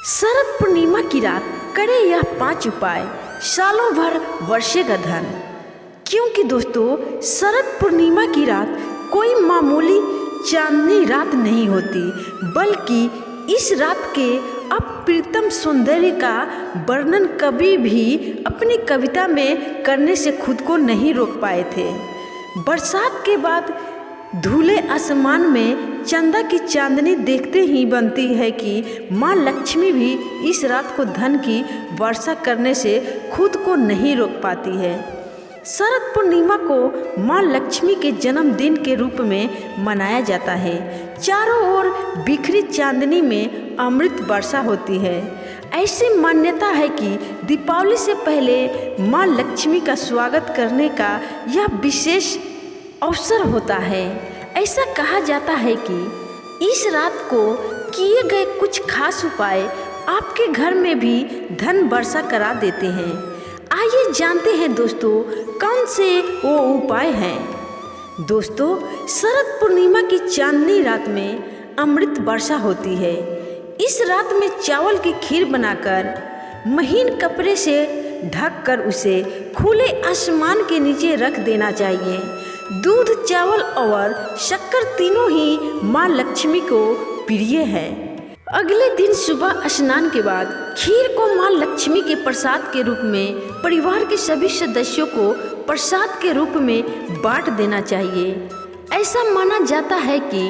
शरद पूर्णिमा की रात करे यह 5 उपाय, सालों भर वर्षेगा धन। क्योंकि दोस्तों, शरद पूर्णिमा की रात कोई मामूली चांदनी रात नहीं होती, बल्कि इस रात के अप्रितम सौंदर्य का वर्णन कभी भी अपनी कविता में करने से खुद को नहीं रोक पाए थे। बरसात के बाद धुले आसमान में चंदा की चांदनी देखते ही बनती है कि माँ लक्ष्मी भी इस रात को धन की वर्षा करने से खुद को नहीं रोक पाती है। शरद पूर्णिमा को माँ लक्ष्मी के जन्मदिन के रूप में मनाया जाता है। चारों ओर बिखरी चांदनी में अमृत वर्षा होती है। ऐसी मान्यता है कि दीपावली से पहले माँ लक्ष्मी का स्वागत करने का यह विशेष अवसर होता है। ऐसा कहा जाता है कि इस रात को किए गए कुछ खास उपाय आपके घर में भी धन वर्षा करा देते हैं। आइए जानते हैं दोस्तों, कौन से वो उपाय हैं। दोस्तों, शरद पूर्णिमा की चांदनी रात में अमृत वर्षा होती है। इस रात में चावल की खीर बनाकर महीन कपड़े से ढककर उसे खुले आसमान के नीचे रख देना चाहिए। दूध, चावल और शक्कर तीनों ही माँ लक्ष्मी को प्रिय है। अगले दिन सुबह स्नान के बाद खीर को माँ लक्ष्मी के प्रसाद के रूप में परिवार के सभी सदस्यों को प्रसाद के रूप में बांट देना चाहिए। ऐसा माना जाता है कि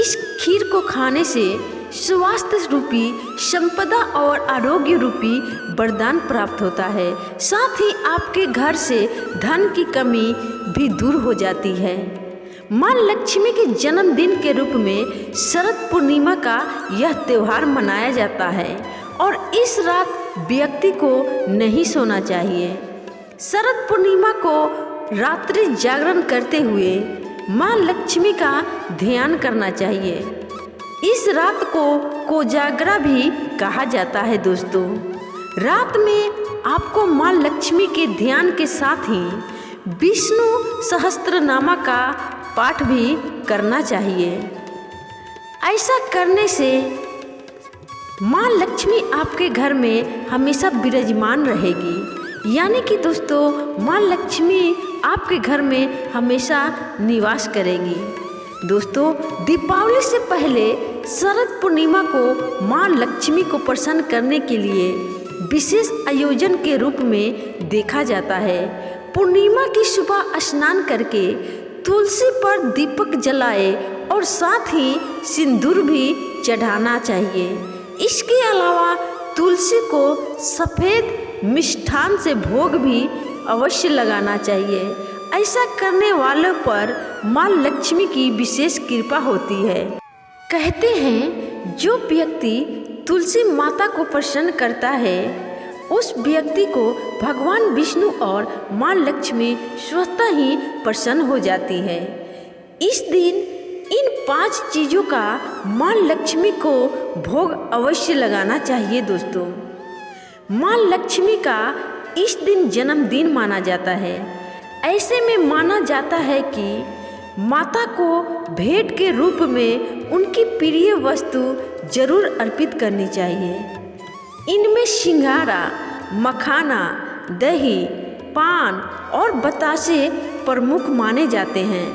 इस खीर को खाने से स्वास्थ्य रूपी संपदा और आरोग्य रूपी वरदान प्राप्त होता है। साथ ही आपके घर से धन की कमी भी दूर हो जाती है। माँ लक्ष्मी के जन्मदिन के रूप में शरद पूर्णिमा का यह त्यौहार मनाया जाता है और इस रात व्यक्ति को नहीं सोना चाहिए। शरद पूर्णिमा को रात्रि जागरण करते हुए माँ लक्ष्मी का ध्यान करना चाहिए। इस रात को कोजागरा भी कहा जाता है। दोस्तों, रात में आपको माँ लक्ष्मी के ध्यान के साथ ही विष्णु सहस्त्रनामा का पाठ भी करना चाहिए। ऐसा करने से माँ लक्ष्मी आपके घर में हमेशा विराजमान रहेगी। यानी कि दोस्तों, माँ लक्ष्मी आपके घर में हमेशा निवास करेगी। दोस्तों, दीपावली से पहले शरद पूर्णिमा को माँ लक्ष्मी को प्रसन्न करने के लिए विशेष आयोजन के रूप में देखा जाता है। पूर्णिमा की सुबह स्नान करके तुलसी पर दीपक जलाए और साथ ही सिंदूर भी चढ़ाना चाहिए। इसके अलावा तुलसी को सफ़ेद मिष्ठान से भोग भी अवश्य लगाना चाहिए। ऐसा करने वालों पर माँ लक्ष्मी की विशेष कृपा होती है। कहते हैं, जो व्यक्ति तुलसी माता को प्रसन्न करता है, उस व्यक्ति को भगवान विष्णु और माँ लक्ष्मी स्वतः ही प्रसन्न हो जाती है। इस दिन इन 5 चीज़ों का माँ लक्ष्मी को भोग अवश्य लगाना चाहिए। दोस्तों, माँ लक्ष्मी का इस दिन जन्मदिन माना जाता है। ऐसे में माना जाता है कि माता को भेंट के रूप में उनकी प्रिय वस्तु जरूर अर्पित करनी चाहिए। इनमें सिंघाड़ा, मखाना, दही, पान और बतासे प्रमुख माने जाते हैं।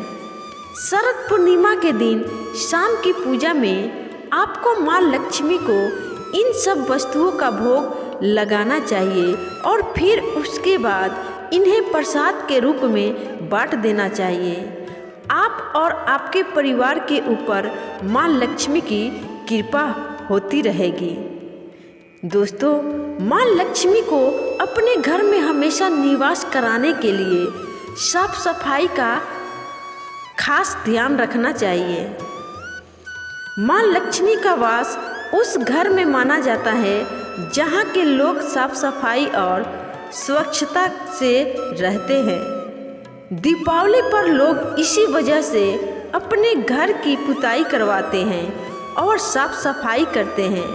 शरद पूर्णिमा के दिन शाम की पूजा में आपको माँ लक्ष्मी को इन सब वस्तुओं का भोग लगाना चाहिए और फिर उसके बाद इन्हें प्रसाद के रूप में बांट देना चाहिए। आप और आपके परिवार के ऊपर माँ लक्ष्मी की कृपा होती रहेगी। दोस्तों, माँ लक्ष्मी को अपने घर में हमेशा निवास कराने के लिए साफ सफाई का खास ध्यान रखना चाहिए। माँ लक्ष्मी का वास उस घर में माना जाता है जहाँ के लोग साफ सफाई और स्वच्छता से रहते हैं। दीपावली पर लोग इसी वजह से अपने घर की पुताई करवाते हैं और साफ सफाई करते हैं।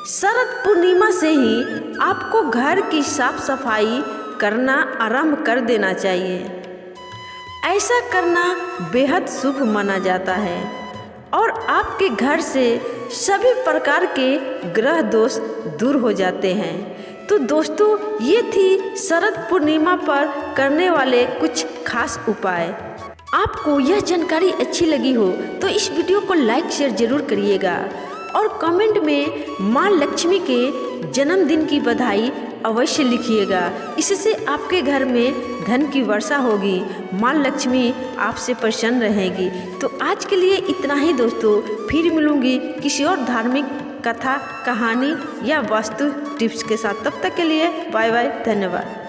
शरद पूर्णिमा से ही आपको घर की साफ सफाई करना आरंभ कर देना चाहिए। ऐसा करना बेहद शुभ माना जाता है और आपके घर से सभी प्रकार के ग्रह दोष दूर हो जाते हैं। तो दोस्तों, ये थी शरद पूर्णिमा पर करने वाले कुछ खास उपाय। आपको यह जानकारी अच्छी लगी हो तो इस वीडियो को लाइक शेयर जरूर करिएगा और कमेंट में माँ लक्ष्मी के जन्मदिन की बधाई अवश्य लिखिएगा। इससे आपके घर में धन की वर्षा होगी, माँ लक्ष्मी आपसे प्रसन्न रहेगी। तो आज के लिए इतना ही दोस्तों, फिर मिलूंगी किसी और धार्मिक कथा, कहानी या वास्तु टिप्स के साथ। तब तक के लिए बाय बाय, धन्यवाद।